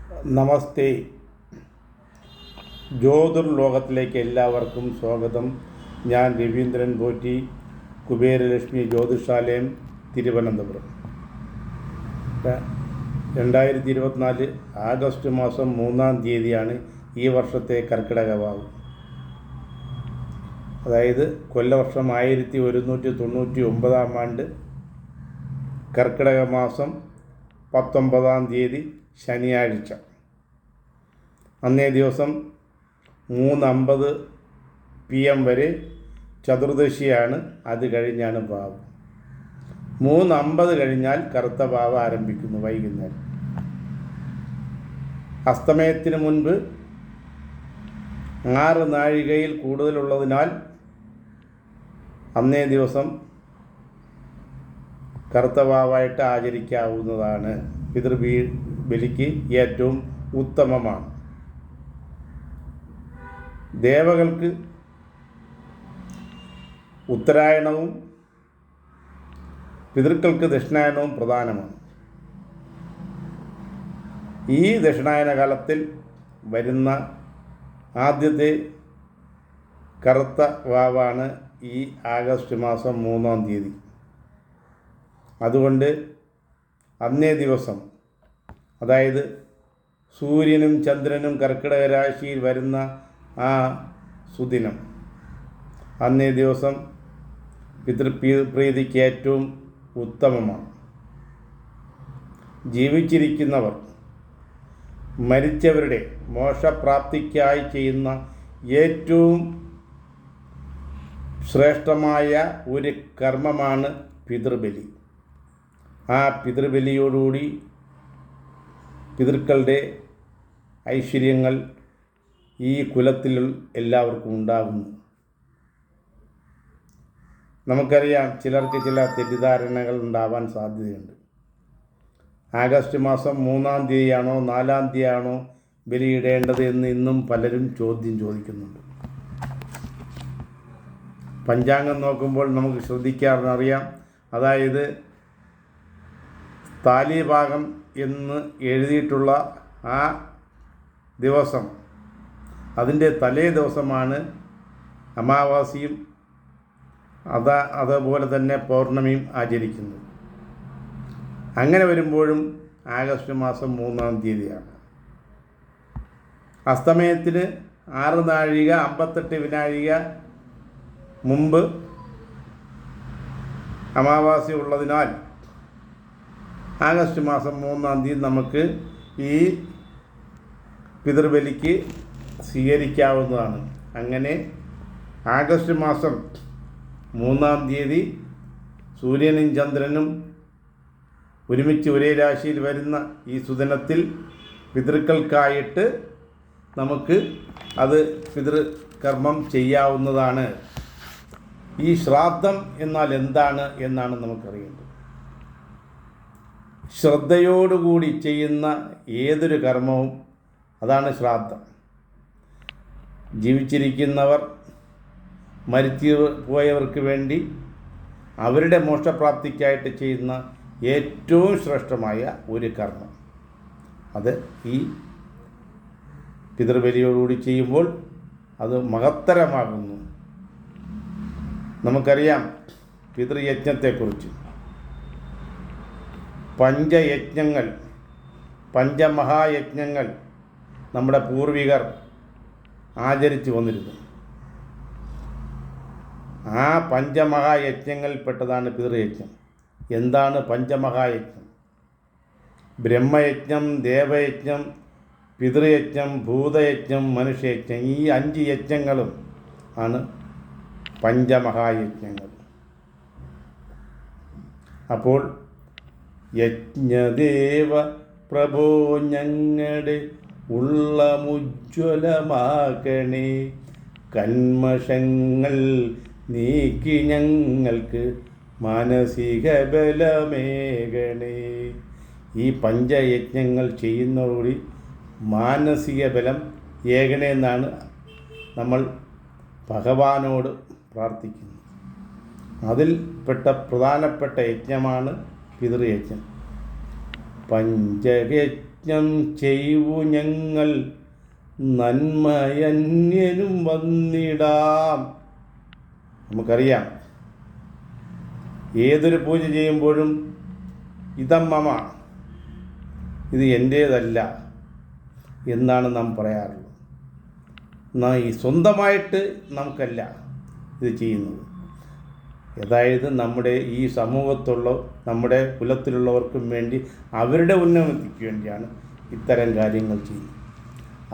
നമസ്തേ. ജ്യോതിർലോകത്തിലേക്ക് എല്ലാവർക്കും സ്വാഗതം. ഞാൻ രവീന്ദ്രൻ പോറ്റി, കുബേരലക്ഷ്മി ജ്യോതിഷാലയം, തിരുവനന്തപുരം. 2024 ആഗസ്റ്റ് മാസം 3-ാം തീയതിയാണ് ഈ വർഷത്തെ കർക്കിടക വാവ്. അതായത് കൊല്ലവർഷം 1199 ആണ്ട് കർക്കിടക മാസം 19-ാം തീയതി ശനിയാഴ്ച. അന്നേ ദിവസം 3:50 PM വരെ ചതുർദശിയാണ്. അത് കഴിഞ്ഞാണ് വാവ്. 3:50 കഴിഞ്ഞാൽ കറുത്ത വാവ് ആരംഭിക്കുന്നു വൈകുന്നേരം. അസ്തമയത്തിന് മുൻപ് 6 നാഴികയിൽ കൂടുതലുള്ളതിനാൽ അന്നേ ദിവസം കറുത്ത വാവായിട്ട് ആചരിക്കാവുന്നതാണ്. പിതൃബലിക്ക് ഏറ്റവും ഉത്തമമാണ്. ദേവകൾക്ക് ഉത്തരായണവും പിതൃക്കൾക്ക് ദക്ഷിണായനവും പ്രധാനമാണ്. ഈ ദക്ഷിണായന കാലത്തിൽ വരുന്ന ആദ്യത്തെ കറുത്ത വാവാണ് ഈ ആഗസ്റ്റ് മാസം 3-ാം തീയതി. അതുകൊണ്ട് അന്നേ ദിവസം, അതായത് സൂര്യനും ചന്ദ്രനും കർക്കിടക രാശിയിൽ വരുന്ന ആ സുദിനം, അന്നേ ദിവസം പിതൃപ്രീതിക്ക് ഏറ്റവും ഉത്തമമാണ്. ജീവിച്ചിരിക്കുന്നവർ മരിച്ചവരുടെ മോക്ഷപ്രാപ്തിക്കായി ചെയ്യുന്ന ഏറ്റവും ശ്രേഷ്ഠമായ ഒരു കർമ്മമാണ് പിതൃബലി. ആ പിതൃബലിയോടുകൂടി പിതൃക്കളുടെ ഐശ്വര്യങ്ങൾ ഈ കുലത്തിൽ എല്ലാവർക്കും ഉണ്ടാകുന്നു. നമുക്കറിയാം, ചിലർക്ക് ചില തെറ്റിദ്ധാരണകൾ ഉണ്ടാവാൻ സാധ്യതയുണ്ട്. ആഗസ്റ്റ് മാസം 3-ാം തീയതിയാണോ 4-ാം തീയതിയാണോ ബലിയിടേണ്ടത് എന്ന് ഇന്നും പലരും ചോദിക്കുന്നുണ്ട്. പഞ്ചാംഗം നോക്കുമ്പോൾ നമുക്ക് ശ്രദ്ധിക്കാറിനറിയാം. അതായത് താലിഭാഗം എന്ന് എഴുതിയിട്ടുള്ള ആ ദിവസം, അതിൻ്റെ തലേ ദിവസമാണ് അമാവാസിയും അതുപോലെ തന്നെ പൗർണമിയും ആചരിക്കുന്നത്. അങ്ങനെ വരുമ്പോഴും ആഗസ്റ്റ് മാസം 3-ാം തീയതിയാണ്. അസ്തമയത്തിന് 6 നാഴിക 58 വിനാഴിക മുമ്പ് അമാവാസി ഉള്ളതിനാൽ ആഗസ്റ്റ് മാസം 3-ാം തീയതി നമുക്ക് ഈ പിതൃബലിക്ക് സ്വീകരിക്കാവുന്നതാണ്. അങ്ങനെ ആഗസ്റ്റ് മാസം 3-ാം തീയതി സൂര്യനും ചന്ദ്രനും ഒരുമിച്ച് ഒരേ രാശിയിൽ വരുന്ന ഈ സുദിനത്തിൽ പിതൃക്കൾക്കായിട്ട് നമുക്ക് അത് പിതൃകർമ്മം ചെയ്യാവുന്നതാണ്. ഈ ശ്രാദ്ധം എന്നാൽ എന്താണ് എന്നാണ് നമുക്കറിയേണ്ടത്. ശ്രദ്ധയോടുകൂടി ചെയ്യുന്ന ഏതൊരു കർമ്മവും അതാണ് ശ്രാദ്ധം. ജീവിച്ചിരിക്കുന്നവർ മരിച്ചു പോയവർക്ക് വേണ്ടി അവരുടെ മോക്ഷപ്രാപ്തിക്കായിട്ട് ചെയ്യുന്ന ഏറ്റവും ശ്രേഷ്ഠമായ ഒരു കർമ്മം, അത് ഈ പിതൃബലിയോടുകൂടി ചെയ്യുമ്പോൾ അത് മഹത്തരമാകുന്നു. നമുക്കറിയാം പിതൃയജ്ഞത്തെക്കുറിച്ച്. പഞ്ചമഹായജ്ഞങ്ങൾ നമ്മുടെ പൂർവികർ ആചരിച്ചു വന്നിരുന്നു. ആ പഞ്ചമഹായജ്ഞങ്ങളിൽപ്പെട്ടതാണ് പിതൃയജ്ഞം. എന്താണ് പഞ്ചമഹായജ്ഞം? ബ്രഹ്മയജ്ഞം, ദേവയജ്ഞം, പിതൃയജ്ഞം, ഭൂതയജ്ഞം, മനുഷ്യയജ്ഞം. ഈ 5 യജ്ഞങ്ങളും ആണ് പഞ്ചമഹായജ്ഞങ്ങൾ. അപ്പോൾ യജ്ഞദേവ പ്രഭോ ഞങ്ങളുടെ ഉള്ളമുജ്വലമാക്കണേ, കന്മഷങ്ങൾ നീക്കി ഞങ്ങൾക്ക് മാനസിക ബലമേകണേ. ഈ പഞ്ചയജ്ഞങ്ങൾ ചെയ്യുന്നതോടുകൂടി മാനസിക ബലം ഏകണേ എന്നാണ് നമ്മൾ ഭഗവാനോട് പ്രാർത്ഥിക്കുന്നത്. അതിൽപ്പെട്ട പ്രധാനപ്പെട്ട യജ്ഞമാണ് പിതൃയജ്ഞം. പഞ്ചയജ്ഞ യജ്ഞം ചെയ്യൂ ഞങ്ങൾ നന്മയന്യനും വന്നിടാം. നമുക്കറിയാം, ഏതൊരു പൂജ ചെയ്യുമ്പോഴും ഇതമ്മമ, ഇത് എൻ്റേതല്ല എന്നാണ് നാം പറയാറുള്ളത്. ഈ സ്വന്തമായിട്ട് നമുക്കല്ല ഇത് ചെയ്യുന്നത്. അതായത് നമ്മുടെ ഈ സമൂഹത്തുള്ള നമ്മുടെ കുലത്തിലുള്ളവർക്കും വേണ്ടി അവരുടെ ഉന്നതിക്ക് വേണ്ടിയാണ് ഇത്തരം കാര്യങ്ങൾ ചെയ്യുന്നത്.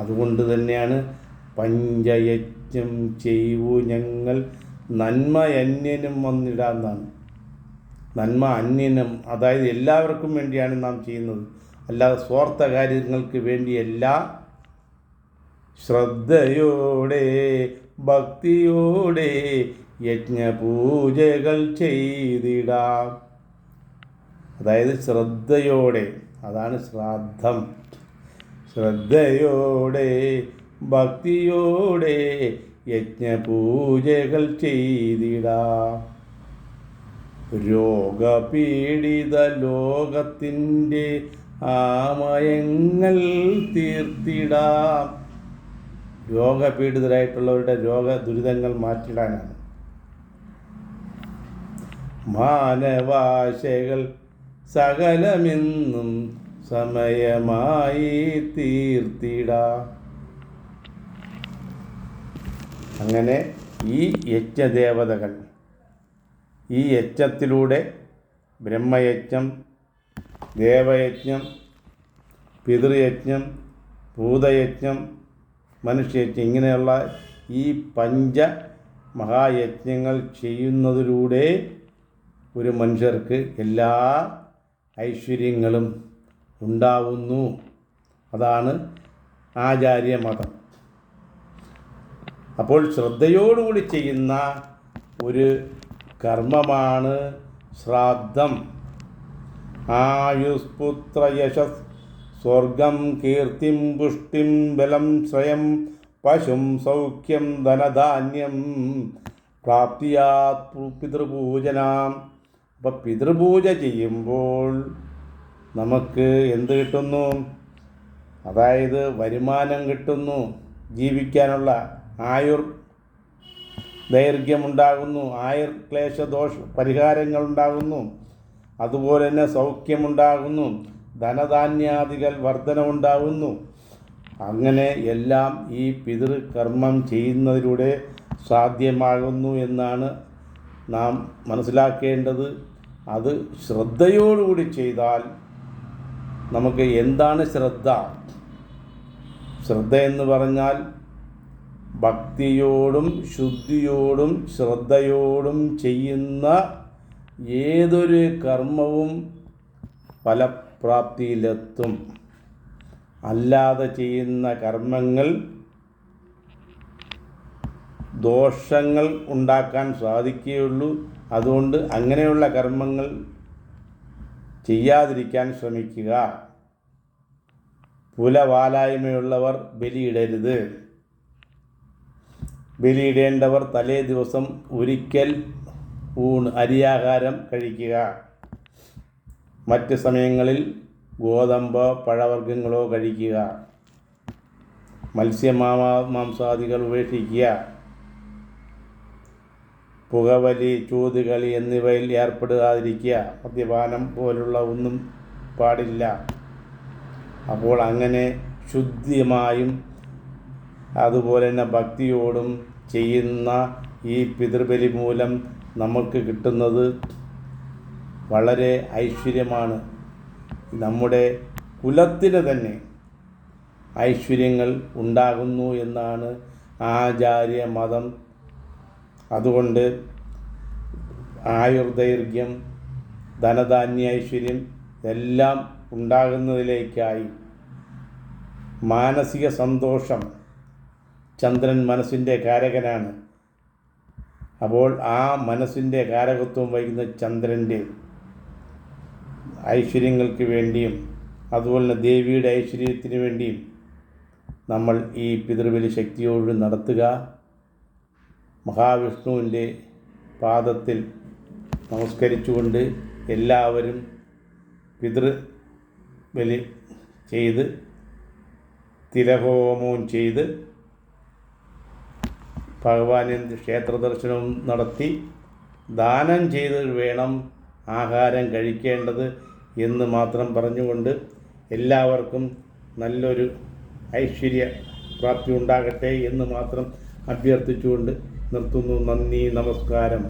അതുകൊണ്ട് തന്നെയാണ് പഞ്ചയജ്ഞം ചെയ്യൂ ഞങ്ങൾ നന്മ അന്യനും വന്നിടാന്നാണ്. നന്മ അന്യനും, അതായത് എല്ലാവർക്കും വേണ്ടിയാണ് നാം ചെയ്യുന്നത്, അല്ലാതെ സ്വാർത്ഥ കാര്യങ്ങൾക്ക് വേണ്ടിയല്ല. ശ്രദ്ധയോടെ ഭക്തിയോടെ യജ്ഞപൂജകൾ ചെയ്തിടാം. അതായത് ശ്രദ്ധയോടെ, അതാണ് ശ്രാദ്ധം. ശ്രദ്ധയോടെ ഭക്തിയോടെ യജ്ഞപൂജകൾ ചെയ്തിടാം. രോഗപീഡിത ലോകത്തിൻ്റെ ആമയങ്ങൾ തീർത്തിടാം. രോഗപീഡിതരായിട്ടുള്ളവരുടെ ദുരിതങ്ങൾ മാറ്റിടാനാണ്. മാനവാശകൾ സകലമെന്നും സമയമായി തീർത്തിടാം. അങ്ങനെ ഈ യജ്ഞദേവതകൾ, ഈ യജ്ഞത്തിലൂടെ ബ്രഹ്മയജ്ഞം, ദേവയജ്ഞം, പിതൃയജ്ഞം, ഭൂതയജ്ഞം, മനുഷ്യയജ്ഞം, ഇങ്ങനെയുള്ള ഈ മഹായജ്ഞങ്ങൾ ചെയ്യുന്നതിലൂടെ ഒരു മനുഷ്യർക്ക് എല്ലാ ഐശ്വര്യങ്ങളും ഉണ്ടാവുന്നു. അതാണ് ആചാര്യമതം. അപ്പോൾ ശ്രദ്ധയോടുകൂടി ചെയ്യുന്ന ഒരു കർമ്മമാണ് ശ്രാദ്ധം. ആയുസ്പുത്ര യശസ് സ്വർഗം കീർത്തിം പുഷ്ടിം ബലം ശ്രയം പശും സൗഖ്യം ധനധാന്യം പ്രാപ്തിയാത് പിതൃപൂജനാം. അപ്പം പിതൃപൂജ ചെയ്യുമ്പോൾ നമുക്ക് എന്ത് കിട്ടുന്നു? അതായത് വരുമാനം കിട്ടുന്നു, ജീവിക്കാനുള്ള ദൈർഘ്യമുണ്ടാകുന്നു, ക്ലേശദോഷ പരിഹാരങ്ങളുണ്ടാകുന്നു, അതുപോലെ തന്നെ സൗഖ്യമുണ്ടാകുന്നു, ധനധാന്യാദികൾ വർധനമുണ്ടാകുന്നു. അങ്ങനെ എല്ലാം ഈ പിതൃകർമ്മം ചെയ്യുന്നതിലൂടെ സാധ്യമാകുന്നു എന്നാണ് നാം മനസ്സിലാക്കേണ്ടത്. അത് ശ്രദ്ധയോടുകൂടി ചെയ്താൽ നമുക്ക് എന്താണ് ശ്രദ്ധ? ശ്രദ്ധ എന്ന് പറഞ്ഞാൽ ഭക്തിയോടും ശുദ്ധിയോടും ശ്രദ്ധയോടും ചെയ്യുന്ന ഏതൊരു കർമ്മവും ഫലപ്രാപ്തിയിലെത്തും. അല്ലാതെ ചെയ്യുന്ന കർമ്മങ്ങൾ ദോഷങ്ങൾ ഉണ്ടാക്കാൻ സാധിക്കുകയുള്ളൂ. അതുകൊണ്ട് അങ്ങനെയുള്ള കർമ്മങ്ങൾ ചെയ്യാതിരിക്കാൻ ശ്രമിക്കുക. പുലവാലായ്മയുള്ളവർ ബലിയിടരുത്. ബലിയിടേണ്ടവർ തലേ ദിവസം ഒരിക്കൽ അരിയാഹാരം കഴിക്കുക. മറ്റ് സമയങ്ങളിൽ ഗോതമ്പോ പഴവർഗ്ഗങ്ങളോ കഴിക്കുക. മാംസാദികൾ ഉപേക്ഷിക്കുക. പുകവലി, ചൂതുകളി എന്നിവയിൽ ഏർപ്പെടുകാതിരിക്കുക. മദ്യപാനം പോലുള്ള ഒന്നും പാടില്ല. അപ്പോൾ അങ്ങനെ ശുദ്ധിയുമായും അതുപോലെ തന്നെ ഭക്തിയോടും ചെയ്യുന്ന ഈ പിതൃബലി മൂലം നമുക്ക് കിട്ടുന്നത് വളരെ ഐശ്വര്യമാണ്. നമ്മുടെ കുലത്തിന് തന്നെ ഐശ്വര്യങ്ങൾ ഉണ്ടാകുന്നു എന്നാണ് ആചാര്യമതം. അതുകൊണ്ട് ആയുർദൈർഘ്യം, ധനധാന്യ ഐശ്വര്യം എല്ലാം ഉണ്ടാകുന്നതിലേക്കായി മാനസിക സന്തോഷം, ചന്ദ്രൻ മനസ്സിൻ്റെ കാരകനാണ്. അപ്പോൾ ആ മനസ്സിൻ്റെ കാരകത്വം വഹിക്കുന്ന ചന്ദ്രൻ്റെ ഐശ്വര്യങ്ങൾക്ക് വേണ്ടിയും അതുപോലെ തന്നെ ദേവിയുടെ ഐശ്വര്യത്തിന് വേണ്ടിയും നമ്മൾ ഈ പിതൃബലി ശക്തിയോട് നടത്തുക. മഹാവിഷ്ണുവിൻ്റെ പാദത്തിൽ നമസ്കരിച്ചുകൊണ്ട് എല്ലാവരും പിതൃബലി ചെയ്ത് തിലഹോമവും ചെയ്ത് ഭഗവാന് ക്ഷേത്ര ദർശനവും നടത്തി ദാനം ചെയ്ത് വേണം ആഹാരം കഴിക്കേണ്ടത് എന്ന് മാത്രം പറഞ്ഞുകൊണ്ട് എല്ലാവർക്കും നല്ലൊരു ഐശ്വര്യ പ്രാപ്തി ഉണ്ടാകട്ടെ എന്ന് മാത്രം അഭ്യർത്ഥിച്ചുകൊണ്ട് നിർത്തുന്നു. നന്ദി, നമസ്കാരം.